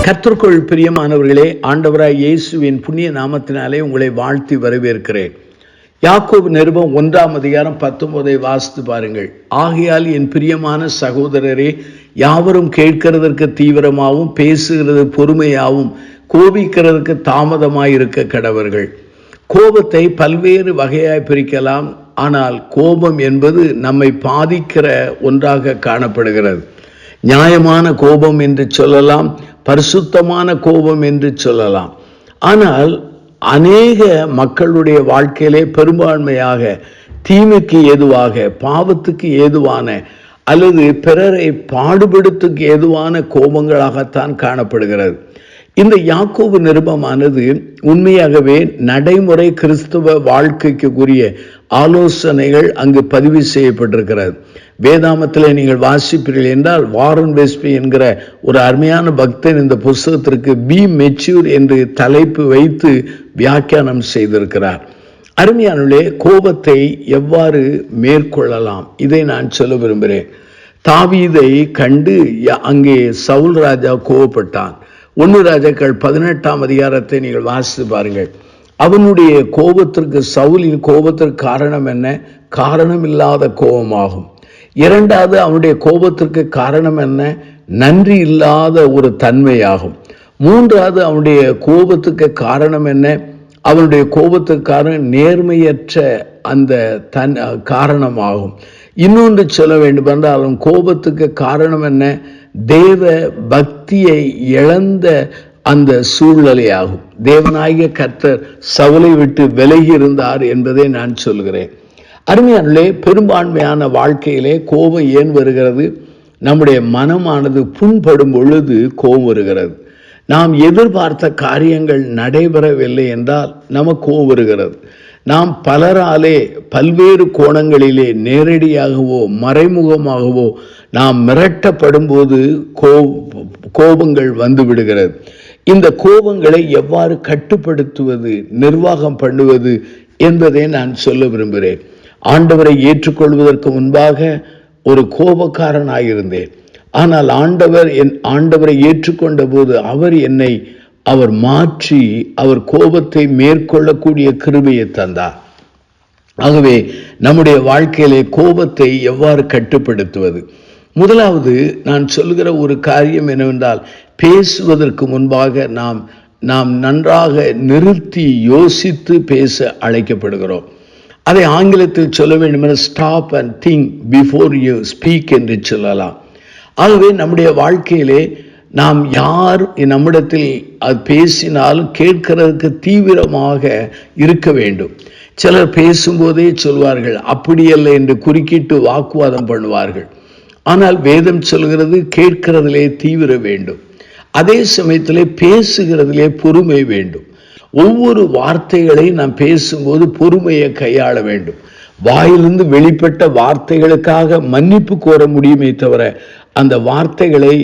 கர்த்தருக்குள் பிரியமானவர்களே, ஆண்டவராய் இயேசுவின் புண்ணிய நாமத்தினாலே உங்களை வாழ்த்தி வரவேற்கிறேன். யாக்கோபு நிருபம் 1:19 வாசித்து பாருங்கள். ஆகையால் என் பிரியமான சகோதரரே, யாவரும் கேட்கிறதற்கு தீவிரமாகவும் பேசுகிறது பொறுமையாகவும் கோபிக்கிறதுக்கு தாமதமாயிருக்க கடவர்கள். கோபத்தை பல்வேறு வகையாய் பிரிக்கலாம். ஆனால் கோபம் என்பது நம்மை பாதிக்கிற ஒன்றாக காணப்படுகிறது. நியாயமான கோபம் என்று சொல்லலாம், பரிசுத்தமான கோபம் என்று சொல்லலாம். ஆனால் அநேக மக்களுடைய வாழ்க்கையிலே பெரும்பான்மையாக தீமைக்கு ஏதுவாக, பாவத்துக்கு ஏதுவான அல்லது பிறரை பாடுபடுத்துக்கு ஏதுவான கோபங்களாகத்தான் காணப்படுகிறது. இந்த யாக்கோபு நிருபமானது உண்மையாகவே நடைமுறை கிறிஸ்துவ வாழ்க்கைக்கு உரிய ஆலோசனைகள் அங்கு பதிவு செய்யப்பட்டிருக்கிறது. வேதாமத்தில் நீங்கள் வாசிப்பீர்கள் என்றால், வாரன் வெஸ்பி என்கிற ஒரு அருமையான பக்தன் இந்த புஸ்தகத்திற்கு பி மெச்சூர் என்று தலைப்பு வைத்து வியாக்கியானம் செய்திருக்கிறார். அருமையானே, கோபத்தை எவ்வாறு மேற்கொள்ளலாம் இதை நான் சொல்ல விரும்புகிறேன். தாவீதை கண்டு அங்கே சவுல் ராஜா கோபப்பட்டான். 1 ராஜாக்கள் 18 நீங்கள் வாசித்து பாருங்கள். அவனுடைய கோபத்திற்கு, சவுலின் கோபத்திற்கு காரணம் என்ன? காரணமில்லாத கோபமாகும். 2வது, அவனுடைய கோபத்திற்கு காரணம் என்ன? நன்றி இல்லாத ஒரு தன்மையாகும். 3வது, அவனுடைய கோபத்துக்கு காரணம் என்ன? அவனுடைய கோபத்துக்கு காரணம் நேர்மையற்ற அந்த காரணமாகும். இன்னொன்று சொல்ல வேண்டும் என்றால், அவன் கோபத்துக்கு காரணம் என்ன? தேவ பக்தியை இழந்த அந்த சூழ்நிலையாகும். தேவனாகிய கர்த்தர் சவுலை விட்டு விலகி இருந்தார் என்பதை நான் சொல்கிறேன். அருமையானே, பெரும்பான்மையான வாழ்க்கையிலே கோபம் ஏன் வருகிறது? நம்முடைய மனமானது புண்படும் பொழுது கோபம் வருகிறது. நாம் எதிர்பார்த்த காரியங்கள் நடைபெறவில்லை என்றால் நமக்கு கோபம் வருகிறது. நாம் பலராலே பல்வேறு கோணங்களிலே நேரடியாகவோ மறைமுகமாகவோ நாம் மிரட்டப்படும் போது கோபங்கள் வந்து விடுகிறது. இந்த கோபங்களை எவ்வாறு கட்டுப்படுத்துவது, நிர்வாகம் பண்ணுவது என்பதை நான் சொல்ல விரும்புகிறேன். ஆண்டவரை ஏற்றுக்கொள்வதற்கு முன்பாக ஒரு கோபக்காரனாயிருந்தேன். ஆனால் ஆண்டவரை ஏற்றுக்கொண்ட போது அவர் மாற்றி அவர் கோபத்தை மேற்கொள்ளக்கூடிய கிருபையை தந்தார். ஆகவே நம்முடைய வாழ்க்கையிலே கோபத்தை எவ்வாறு கட்டுப்படுத்துவது? முதலாவது நான் சொல்கிற ஒரு காரியம் என்னவென்றால், பேசுவதற்கு முன்பாக நாம் நன்றாக நிறுத்தி யோசித்து பேச அழைக்கப்படுகிறோம். அதை ஆங்கிலத்தில் சொல்ல வேண்டும், stop and think before you speak என்று சொல்லலாம். ஆகவே நம்முடைய வாழ்க்கையிலே நாம் யார் நம்மிடத்தில் அது பேசினாலும் கேட்கிறதுக்கு தீவிரமாக இருக்க வேண்டும். சிலர் பேசும்போதே சொல்வார்கள், அப்படியல்ல என்று குறுக்கிட்டு வாக்குவாதம் பண்ணுவார்கள். ஆனால் வேதம் சொல்கிறது, கேட்கிறதிலே தீவிர வேண்டும். அதே சமயத்திலே பேசுகிறதிலே பொறுமை வேண்டும். ஒவ்வொரு வார்த்தைகளை நாம் பேசும்போது பொறுமையை கையாள வேண்டும். வாயிலிருந்து வெளிப்பட்ட வார்த்தைகளுக்காக மன்னிப்பு கோர முடியுமே தவிர அந்த வார்த்தைகளை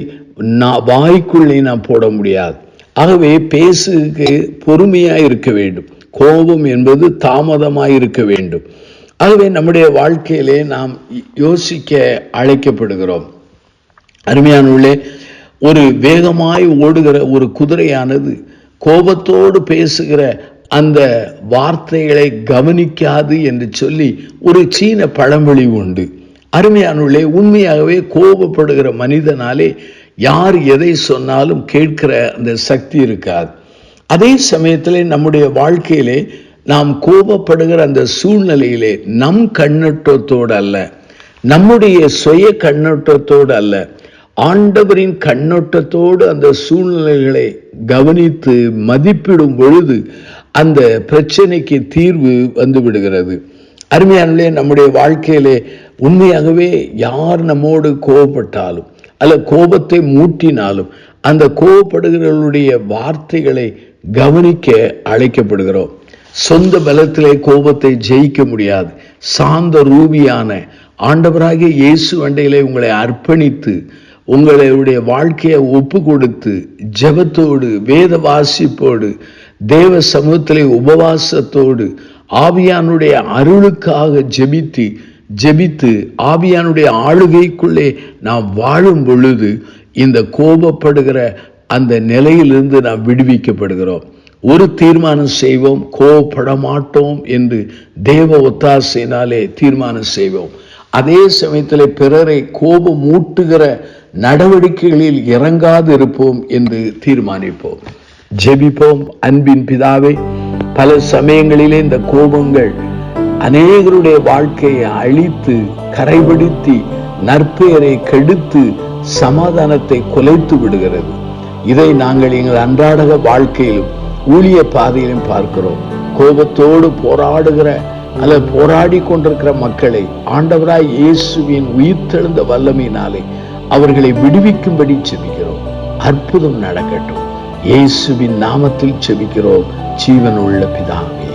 வாய்க்குள்ளே நாம் போட முடியாது. ஆகவே பேசுக்கு பொறுமையாக இருக்க வேண்டும். கோபம் என்பது தாமதமாக இருக்க வேண்டும். ஆகவே நம்முடைய வாழ்க்கையிலே நாம் யோசிக்க அழைக்கப்படுகிறோம். அருமையானவர்களே, ஒரு வேகமாய் ஓடுகிற ஒரு குதிரையானது கோபத்தோடு பேசுகிற அந்த வார்த்தைகளை கவனிக்காது என்று சொல்லி ஒரு சீன பழமொழி உண்டு. அருமையானவர்களே, உண்மையாகவே கோபப்படுகிற மனிதனாலே யார் எதை சொன்னாலும் கேட்கிற அந்த சக்தி இருக்காது. அதே சமயத்திலே நம்முடைய வாழ்க்கையிலே நாம் கோபப்படுகிற அந்த சூழ்நிலையிலே நம் கண்ணோட்டத்தோடு அல்ல, நம்முடைய சுய கண்ணோட்டத்தோடு அல்ல, ஆண்டவரின் கண்ணோட்டத்தோடு அந்த சூழ்நிலைகளை கவனித்து மதிப்பிடும் பொழுது அந்த பிரச்சனைக்கு தீர்வு வந்து விடுகிறது. அருமையானே, நம்முடைய வாழ்க்கையிலே உண்மையாகவே யார் நம்மோடு கோபப்பட்டாலும் அல்ல கோபத்தை மூட்டினாலும் அந்த கோபப்படுகிறவர்களுடைய வார்த்தைகளை கவனிக்க அழைக்கப்படுகிறோம். சொந்த பலத்திலே கோபத்தை ஜெயிக்க முடியாது. சாந்த ரூபியான ஆண்டவராகிய இயேசு அண்டையிலே உங்களை அர்ப்பணித்து உங்களுடைய வாழ்க்கையை ஒப்பு கொடுத்து ஜெபத்தோடு, வேத வாசிப்போடு, தேவ சமூகத்திலே உபவாசத்தோடு, ஆவியானுடைய அருளுக்காக ஜெபித்து ஆவியானுடைய ஆளுகைக்குள்ளே நாம் வாழும் பொழுது இந்த கோபப்படுகிற அந்த நிலையிலிருந்து நாம் விடுவிக்கப்படுகிறோம். ஒரு தீர்மானம் செய்வோம், கோபப்பட மாட்டோம் என்று தேவ ஒத்தாசையினாலே தீர்மானம் செய்வோம். அதே சமயத்தில் பிறரை கோபம் மூட்டுகிற நடவடிக்கைகளில் இறங்காது இருப்போம் என்று தீர்மானிப்போம். ஜெபிப்போம். அன்பின் பிதாவே, பல சமயங்களிலே இந்த கோபங்கள் அநேகருடைய வாழ்க்கையை அழித்து கரைபடுத்தி நற்பெயரை கெடுத்து சமாதானத்தை குலைத்து விடுகிறது. இதை நாங்கள் எங்கள் அன்றாட வாழ்க்கையிலும் ஊழிய பாதையிலும் பார்க்கிறோம். கோபத்தோடு போராடுகிற அல்லது போராடி கொண்டிருக்கிற மக்களை ஆண்டவராய் இயேசுவின் உயிர்த்தெழுந்த வல்லமையினாலே அவர்களை விடுவிக்கும்படி செபிக்கிறோம். அற்புதம் நடக்கட்டும். இயேசுவின் நாமத்தில் செபிக்கிறோம், ஜீவனுள்ள பிதாவே.